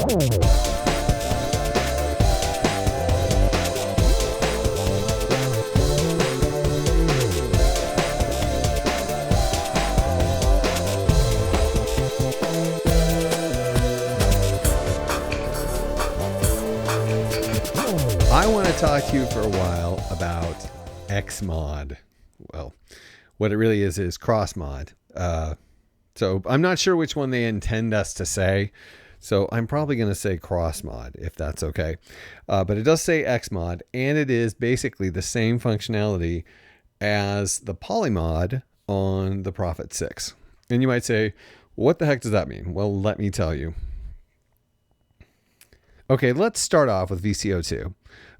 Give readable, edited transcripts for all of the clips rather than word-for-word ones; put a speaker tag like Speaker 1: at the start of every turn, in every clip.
Speaker 1: I want to talk to you for a while about Xmod. Well, what it really is cross mod. So I'm not sure which one they intend us to say. So I'm probably going to say cross mod, if that's okay. But it does say Xmod, and it is basically the same functionality as the polymod on the Prophet 6. And you might say, what the heck does that mean? Well, let me tell you. Okay, let's start off with VCO2.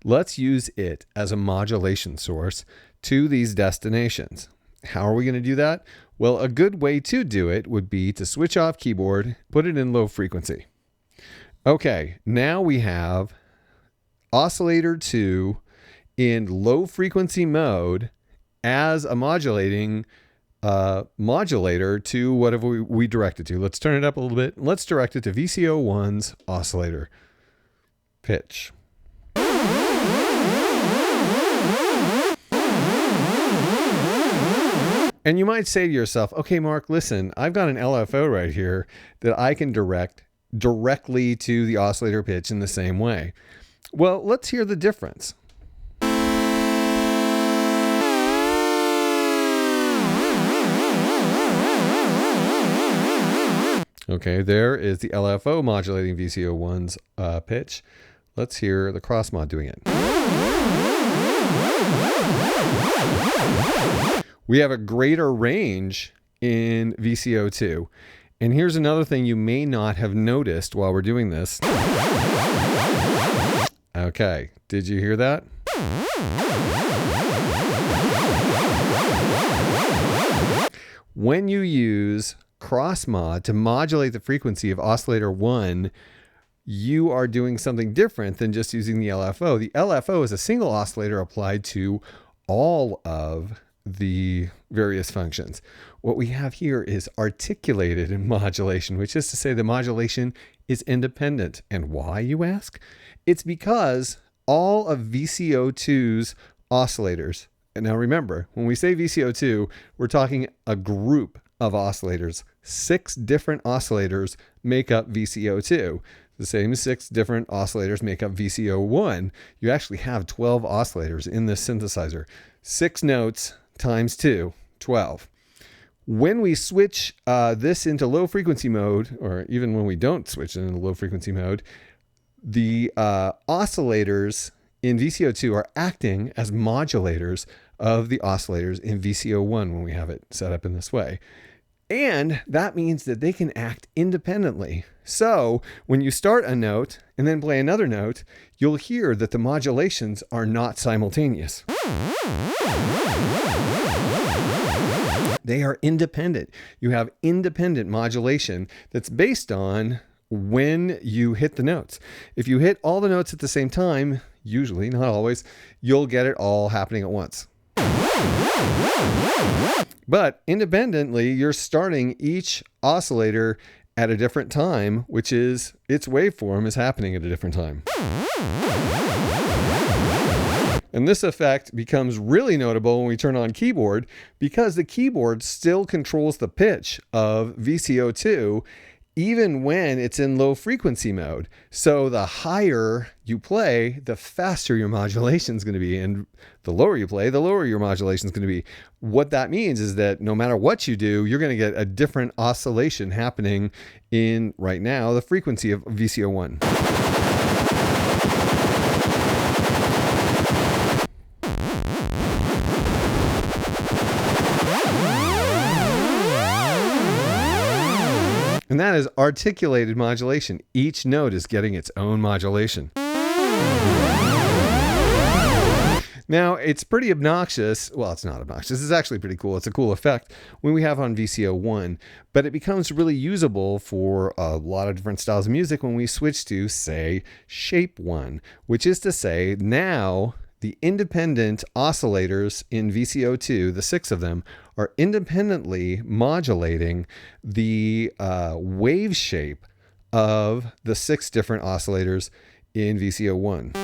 Speaker 1: Let's use it as a modulation source to these destinations. How are we going to do that? Well, a good way to do it would be to switch off keyboard, put it in low frequency. Okay, now we have oscillator 2 in low frequency mode as a modulating modulator to whatever we direct it to. Let's turn it up a little bit. Let's direct it to VCO1's oscillator pitch. And you might say to yourself, okay, Mark, listen, I've got an LFO right here that I can direct directly to the oscillator pitch in the same way. Well, let's hear the difference. Okay, there is the LFO modulating VCO1's pitch. Let's hear the cross mod doing it. We have a greater range in VCO2. And here's another thing you may not have noticed while we're doing this. Okay, did you hear that? When you use cross mod to modulate the frequency of oscillator 1, you are doing something different than just using the LFO. The LFO is a single oscillator applied to all of the various functions. What we have here is articulated in modulation, which is to say the modulation is independent. And why, you ask? It's because all of VCO2's oscillators, and now remember, when we say VCO2, we're talking a group of oscillators. 6 different oscillators make up VCO2. The same 6 different oscillators make up VCO1. You actually have 12 oscillators in this synthesizer. 6 notes times 2, 12. When we switch this into low frequency mode, or even when we don't switch it into low frequency mode, the oscillators in VCO2 are acting as modulators of the oscillators in VCO1 when we have it set up in this way. And that means that they can act independently. So when you start a note and then play another note, you'll hear that the modulations are not simultaneous. They are independent. You have independent modulation that's based on when you hit the notes. If you hit all the notes at the same time, usually, not always, you'll get it all happening at once. But independently, you're starting each oscillator at a different time, which is its waveform is happening at a different time. And this effect becomes really notable when we turn on keyboard, because the keyboard still controls the pitch of VCO2 even when it's in low frequency mode. So the higher you play, the faster your modulation is going to be. And the lower you play, the lower your modulation is going to be. What that means is that no matter what you do, you're going to get a different oscillation happening in, right now, the frequency of VCO1. And that is articulated modulation. Each note is getting its own modulation. Now, it's pretty obnoxious. Well, it's not obnoxious. It's actually pretty cool. It's a cool effect when we have on VCO1, but it becomes really usable for a lot of different styles of music when we switch to, say, shape 1, which is to say now the independent oscillators in VCO2, the 6 of them, are independently modulating the wave shape of the 6 different oscillators in VCO1.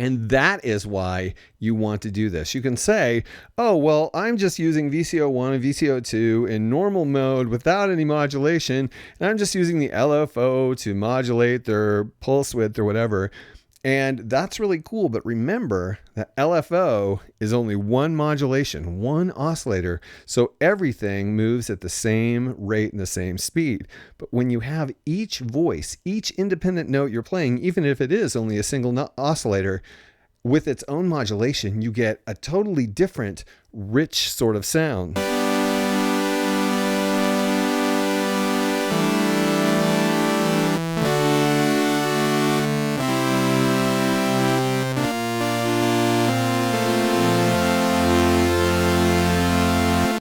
Speaker 1: And that is why you want to do this. You can say, oh, well, I'm just using VCO1 and VCO2 in normal mode without any modulation, and I'm just using the LFO to modulate their pulse width or whatever. And that's really cool. But remember that LFO is only one modulation, one oscillator. So everything moves at the same rate and the same speed. But when you have each voice, each independent note you're playing, even if it is only a single oscillator, with its own modulation, you get a totally different, rich sort of sound.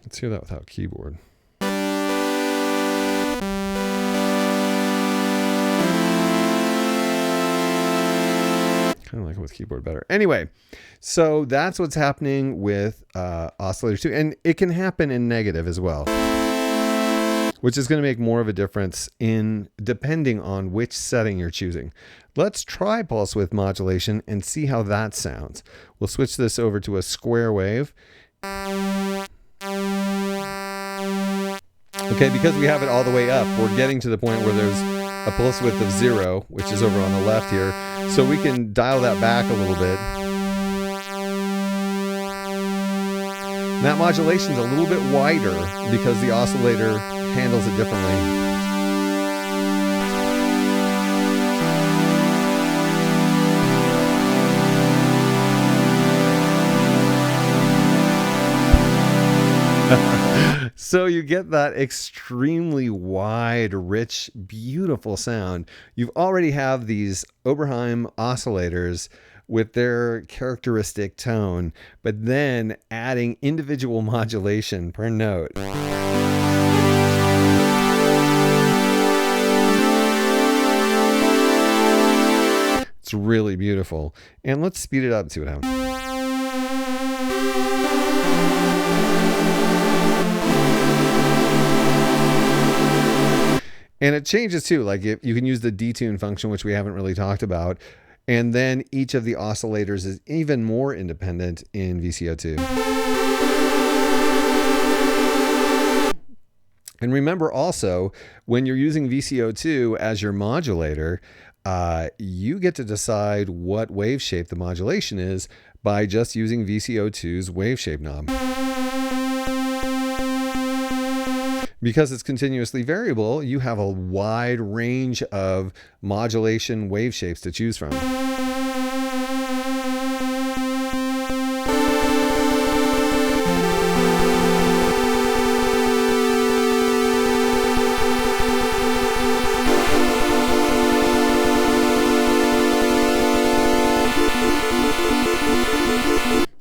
Speaker 1: Let's hear that without keyboard. Kind of like it with keyboard better. Anyway, so that's what's happening with oscillators too. And it can happen in negative as well, which is going to make more of a difference in depending on which setting you're choosing. Let's try pulse width modulation and see how that sounds. We'll switch this over to a square wave. Okay, because we have it all the way up, we're getting to the point where there's a pulse width of 0, which is over on the left here. So we can dial that back a little bit. And that modulation is a little bit wider because the oscillator handles it differently. So you get that extremely wide, rich, beautiful sound. You already have these Oberheim oscillators with their characteristic tone, but then adding individual modulation per note. It's really beautiful. And let's speed it up and see what happens. And it changes too, like if you can use the detune function, which we haven't really talked about. And then each of the oscillators is even more independent in VCO2. And remember also, when you're using VCO2 as your modulator, you get to decide what wave shape the modulation is by just using VCO2's wave shape knob. Because it's continuously variable, you have a wide range of modulation wave shapes to choose from.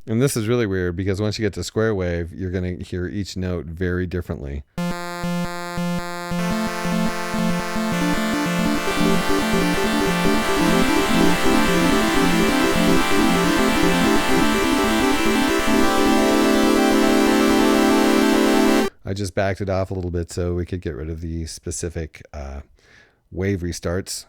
Speaker 1: And this is really weird because once you get to square wave, you're going to hear each note very differently. I just backed it off a little bit so we could get rid of the specific wave restarts.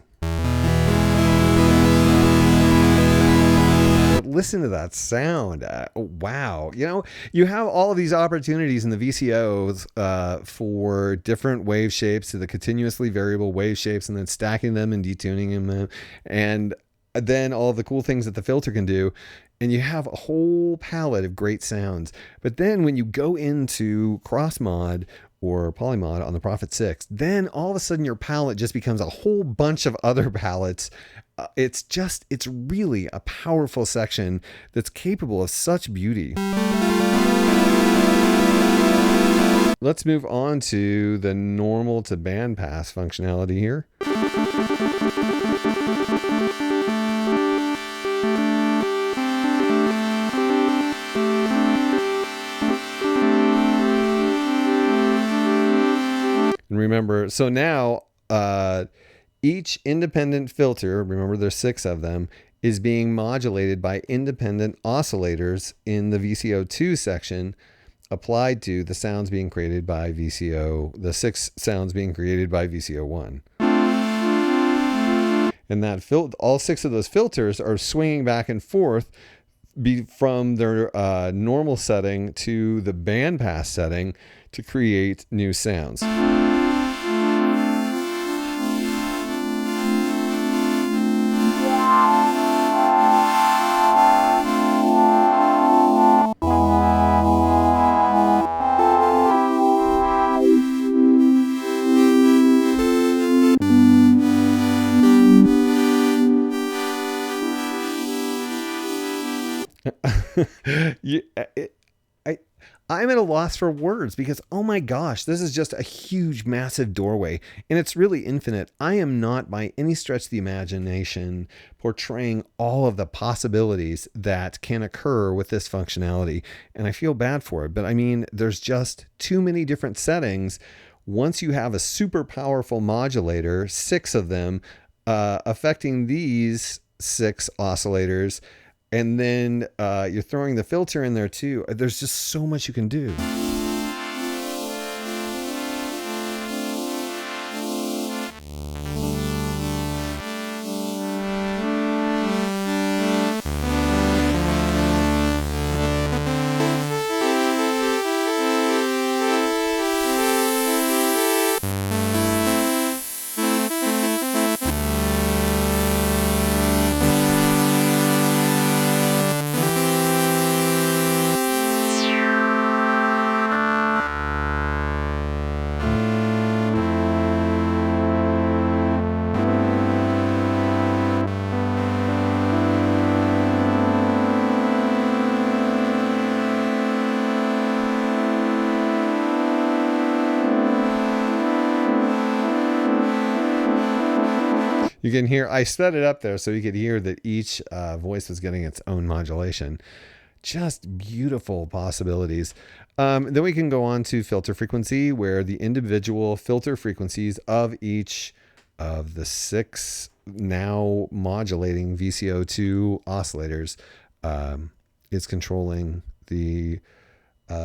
Speaker 1: But listen to that sound. Wow. You know, you have all of these opportunities in the VCOs for different wave shapes to the continuously variable wave shapes and then stacking them and detuning them. And then all of the cool things that the filter can do. And you have a whole palette of great sounds. But then when you go into cross mod or polymod on the Prophet 6, then all of a sudden your palette just becomes a whole bunch of other palettes. It's really a powerful section that's capable of such beauty. Let's move on to the normal to bandpass functionality here. And remember, so now each independent filter, remember there's 6 of them, is being modulated by independent oscillators in the VCO2 section applied to the sounds being created by the 6 sounds being created by VCO1. And that all 6 of those filters are swinging back and forth from their normal setting to the bandpass setting to create new sounds. I'm at a loss for words because, oh my gosh, this is just a huge, massive doorway, and it's really infinite. I am not by any stretch of the imagination portraying all of the possibilities that can occur with this functionality, and I feel bad for it. But I mean, there's just too many different settings. Once you have a super powerful modulator, 6 of them, affecting these 6 oscillators, and then you're throwing the filter in there too. There's just so much you can do. You can hear, I sped it up there so you could hear that each voice was getting its own modulation. Just beautiful possibilities. Then we can go on to filter frequency, where the individual filter frequencies of each of the 6 now modulating VCO2 oscillators is controlling the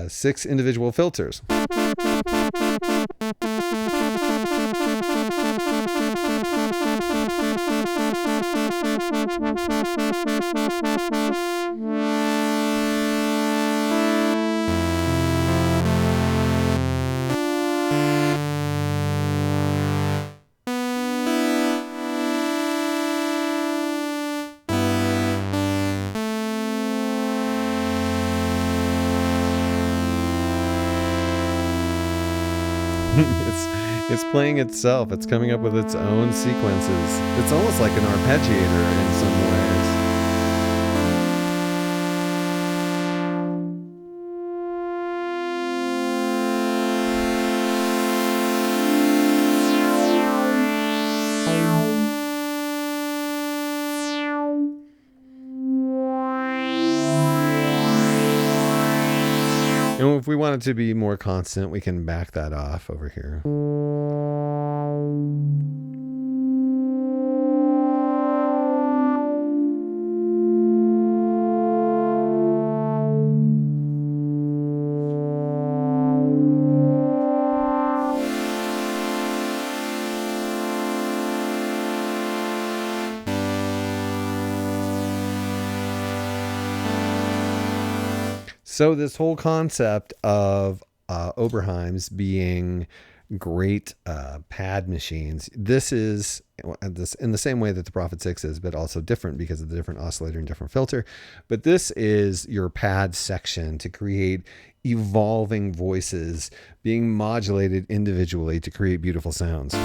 Speaker 1: 6 individual filters. It's playing itself. It's coming up with its own sequences. It's almost like an arpeggiator in some ways. And if we want it to be more constant, we can back that off over here. So this whole concept of Oberheims being great pad machines, this is in the same way that the Prophet 6 is, but also different because of the different oscillator and different filter. But this is your pad section to create evolving voices being modulated individually to create beautiful sounds.